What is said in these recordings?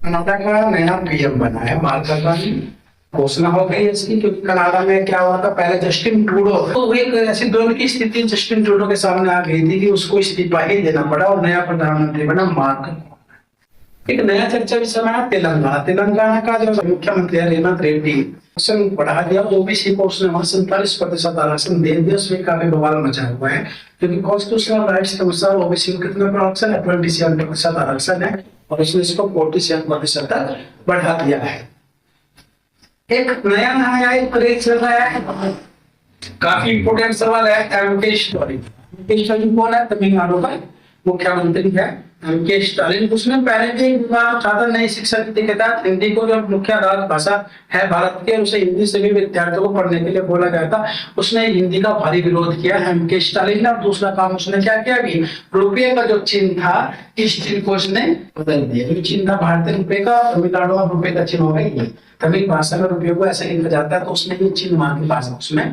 Canada का नया PM बना है मार्क कार्नी। घोषणा हो गई इसकी, क्योंकि कनाडा में क्या हुआ था पहले, जस्टिन ट्रूडो, तो एक ऐसी दोनों की स्थिति जस्टिन ट्रूडो के सामने आ गई थी कि उसको इस्तीफा ही देना पड़ा और नया प्रधानमंत्री बना मार्क। एक नया चर्चा विषय में तेलंगाना। तेलंगाना का जो मुख्यमंत्री है रेवंत रेड्डी, आरक्षण बढ़ा दिया, ओबीसी को उसने 47% आरक्षण दे दिया। उसमें काफी बवाल मचा हुआ है, क्योंकि कॉन्स्टिट्यूशनल राइट्स के अनुसार ओबीसी को कितना आरक्षण है, 27% आरक्षण है, और उसने इसको 47% तक बढ़ा दिया है। एक नया नया एक क्रेज चल रहा है, काफी इंपोर्टेंट सवाल है, एमके स्टालिन। एमके स्टालिन कौन है? तमिलनाडु का मुख्यमंत्री है एमके स्टालिन। उसने पहले भी छात्र नई शिक्षा नीति के तहत हिंदी को जो मुख्य राज्य भाषा है भारत के, उसे हिंदी से भी विद्यार्थियों को पढ़ने के लिए बोला गया था। उसने हिंदी का भारी विरोध किया एमके स्टालिन ने। और दूसरा काम उसने क्या किया कि रुपये का जो चिन्ह था, इस चिन्ह को उसने बदल दिया। जो चिन्ह था भारतीय रुपये का, तमिलनाडु में रुपये का चिन्ह हो गया। तमिल भाषा में रुपये को ऐसे लिखा जाता है, तो उसने ये चिन्ह वहां की भाषा उसमें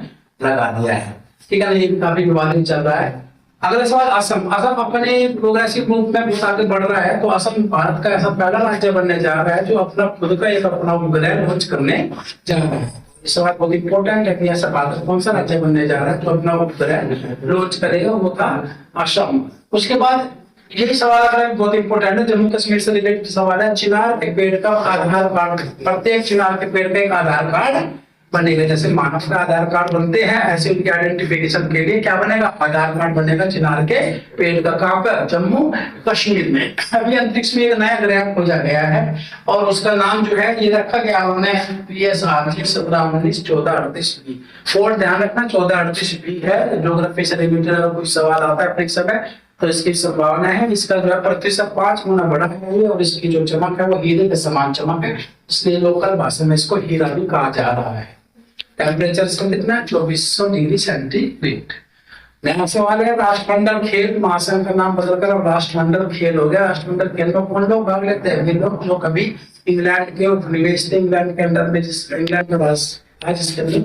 लगा दिया है। ठीक है, ये काफी विवादित चल रहा है। अगला सवाल, असम। असम अपने प्रोग्रेसिव मूव में बहुत आगे बढ़ रहा है। तो असम भारत का ऐसा पहला राज्य बनने जा रहा है जो अपना खुद का एक अपना उपग्रह लॉन्च करने जा रहा है। इस सवाल बहुत इंपॉर्टेंट है कि ऐसा भारत कौन सा राज्य बनने जा रहा है जो अपना उपग्रह लॉन्च करेगा, वो था असम। उसके बाद ये सवाल अगर बहुत इंपॉर्टेंट है, जम्मू कश्मीर से रिलेटेड सवाल है। चिनार के पेड़ का आधार कार्ड, प्रत्येक चिनार के पेड़ का एक आधार कार्ड बनेगा। जैसे मानव का आधार कार्ड बनते हैं, ऐसे उनके आइडेंटिफिकेशन के लिए क्या बनेगा, आधार कार्ड बनेगा चिनार के पेड़ का। कहां पर? जम्मू कश्मीर में। अभी अंतरिक्ष में एक नया ग्रह खोजा गया है और उसका नाम जो है ये रखा गया उन्होंने PSR 1719-1438B। और ध्यान रखना 1438B है। ज्योग्राफी से रिलेटेड अगर कोई सवाल आता है परीक्षा में तो इसकी संभावना है। इसका जो है पृथ्वी से 5 गुना बड़ा है और इसकी जो चमक है वो हीरे के समान चमक है, इसलिए लोकल भाषा में इसको हीरा भी कहा जा रहा है। टेम्परेचर इसका कितना है? 2400 डिग्री सेंटीग्रेड। नया सवाल है, राष्ट्रमंडल खेल महासंघ का नाम बदलकर अब राष्ट्रमंडल खेल हो गया। राष्ट्रमंडल खेल में कौन लोग भाग लेते हैं? वे लोग जो कभी इंग्लैंड के उपनिवेश थे, इंग्लैंड के अंदर में, जिस इंग्लैंड के पास है जिसके अंदर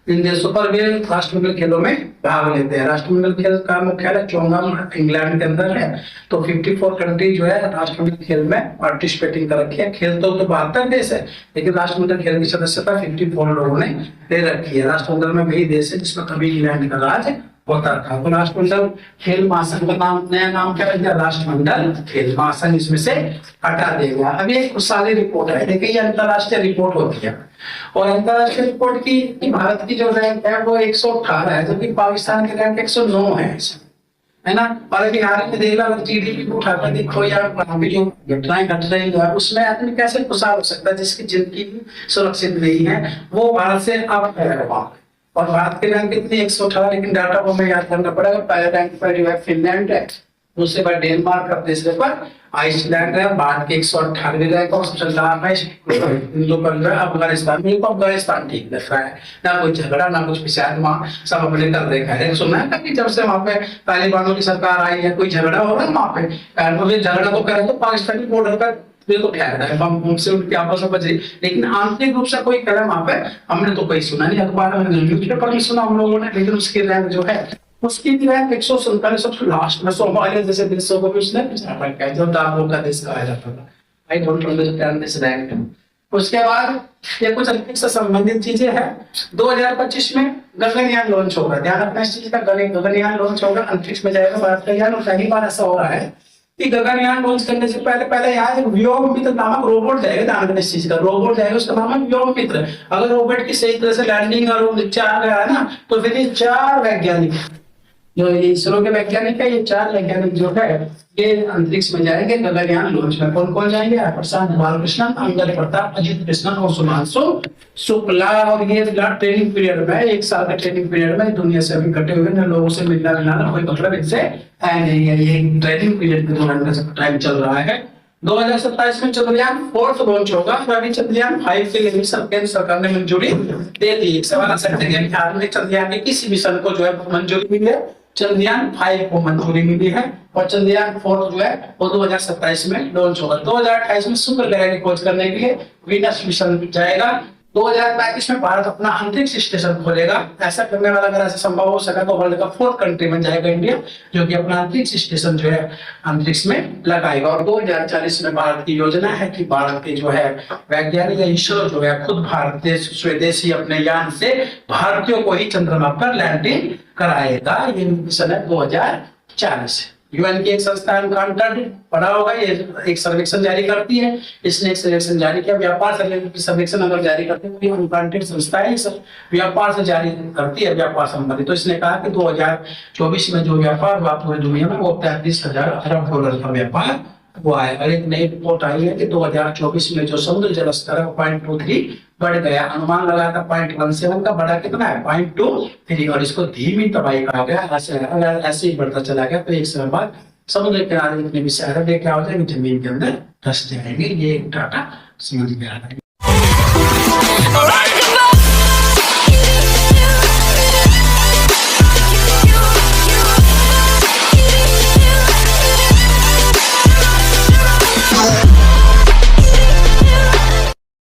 इन देशों पर वे राष्ट्रमंडल खेलों में भाग लेते हैं। राष्ट्रमंडल खेल का मुख्यालय चोंगम इंग्लैंड के अंदर है। तो 54 कंट्री जो है राष्ट्रमंडल खेल में पार्टिसिपेटिंग कर रखी है। खेल तो 72 देश है, लेकिन राष्ट्रमंडल खेल की सदस्यता 54 लोगों ने ले रखी है। राष्ट्रमंडल में वही देश है जिसमें कभी इंग्लैंड का राज होता था। तो राष्ट्रमंडल खेल महासंघ का नाम, नया नाम क्या है? राष्ट्रमंडल खेल महासंघ इसमें से हटा देगा। अभी एक सारी रिपोर्ट है, देखिए ये अंतरराष्ट्रीय रिपोर्ट होती है और अंतरराष्ट्रीय रिपोर्ट की भारत की जो रैंक है वो 118 है, जबकि पाकिस्तान की रैंक 109 है ना। और अभी हाल में देख लो GDP को उठाकर देखो या जो घटनाएं घट रही है उसमें आदमी कैसे खुशहाल हो सकता है जिसकी जिंदगी सुरक्षित नहीं है, वो भारत से अब है। और भारत की रैंक कितनी? 118, लेकिन डाटा को हमें याद करना पड़ेगा। पहले रैंक पर जो है फिनलैंड है, दूसरे पर डेनमार्क है, तीसरे पर आइसलैंड है। भारत की 118वीं रैंक और सबसे लाभ है अफगानिस्तान में। अफगानिस्तान ठीक लग रहा है, ना कोई झगड़ा ना कुछ पिछाड़, वहाँ सब अपने कर देखा है। सुना है कि जब से वहाँ पे तालिबानों की सरकार आई है कोई झगड़ा हो रहा है वहाँ पे, झगड़ा तो करे तो पाकिस्तानी बॉर्डर पर तो ठहरा है, उनसे उनकी आपस में बची, लेकिन आंतरिक रूप से कोई कदम वहाँ पे हमने तो कोई सुना नहीं। अखबार में न्यूज़पेपर में सुना हम लोगों ने, लेकिन उसकी रैंक जो है उसकी रैंक 147 सबसे लास्ट में। सोमालिया जैसे देशों को भी उसने पिछड़ा रखा है, जो डाकुओं का देश कहा जाता था। I don't understand this rank. उसके बाद ये कुछ अंतरिक्ष से संबंधित चीजें हैं। 2025 में गगनयान लॉन्च होगा। ध्यान रखना इस चीज का, गगनयान लॉन्च होगा, अंतरिक्ष में जाएगा भारत का यान। और पहली बार ऐसा हो रहा है कि गगनयान लॉन्च करने से पहले यहाँ एक व्योम मित्र नामक रोबोट जाएगा। ध्यान रखना इस चीज का, रोबोट जाएगा, उसका नाम है व्योम मित्र। अगर रोबोट की सही तरह से लैंडिंग और नीचे आ गया है ना, तो फिर ये 4 वैज्ञानिक जो इसरो के वैज्ञानिक है, ये 4 वैज्ञानिक जो है ये अंतरिक्ष में जाएंगे गगनयान लॉन्च में। कौन कौन जाएंगे? प्रशांत बालकृष्णन, अंगद प्रताप, अजित कृष्णन और सुधांशु शुक्ला। और ये ट्रेनिंग पीरियड में, 1 साल का ट्रेनिंग पीरियड में दुनिया से अभी कटे हुए लोगों से मिलना मिलाना कोई मतलब इनसे है नहीं है। ये ट्रेनिंग पीरियड के दौरान का टाइम चल रहा है। 2027 में चंद्रयान 4 लॉन्च होगा। अभी चंद्रयान 5 के लिए भी केंद्र सरकार ने मंजूरी दे दी। एक सवाल आ सकते हैं बिहार में चंद्रयान के किसी मिशन को जो है मंजूरी मिली है? चंद्रयान 5 को मंजूरी मिली है और चंद्रयान 4 जो है वो 2027 में लॉन्च होगा। 2028 में शुक्र ग्रह की खोज करने के लिए वीनस मिशन जाएगा। 2035 में भारत अपना अंतरिक्ष स्टेशन खोलेगा। ऐसा करने वाला अगर ऐसा संभव हो सका तो वर्ल्ड का 4th कंट्री बन जाएगा इंडिया, जो कि अपना अंतरिक्ष स्टेशन जो है अंतरिक्ष में लगाएगा। और 2040 में भारत की योजना है कि भारत के जो है वैज्ञानिक या इसरो जो है खुद भारत स्वदेशी अपने यान से भारतीयों को ही चंद्रमा पर लैंडिंग कराएगा। ये मिशन है 2040। यूएन की एक संस्था है, उनका पढ़ा होगा, ये एक सर्वेक्षण जारी करती है। इसने एक सर्वेक्षण जारी किया, व्यापार सर्वेक्षण अगर जारी करते हैं तो अनकाउंटेड संस्था है, इस व्यापार से जारी करती है, व्यापार संबंधित। तो इसने कहा कि 2024 में जो व्यापार हुआ पूरी दुनिया में वो 33,000 अरब डॉलर का व्यापार हुआ है। और एक नई रिपोर्ट आई है कि 2024 में जो समुद्र जल स्तर है 0.23 बढ़ गया। अनुमान लगाया था 0.17 का, बढ़ा कितना है 0.23, और इसको धीमी तबाही कहा गया। ऐसे ही बढ़ता चला गया तो एक समय बाद समुद्र किनारे जितने भी शहर है क्या हो जाएंगे, जमीन के अंदर धंस जाएंगे। ये डाटा समझ में आ रहा है।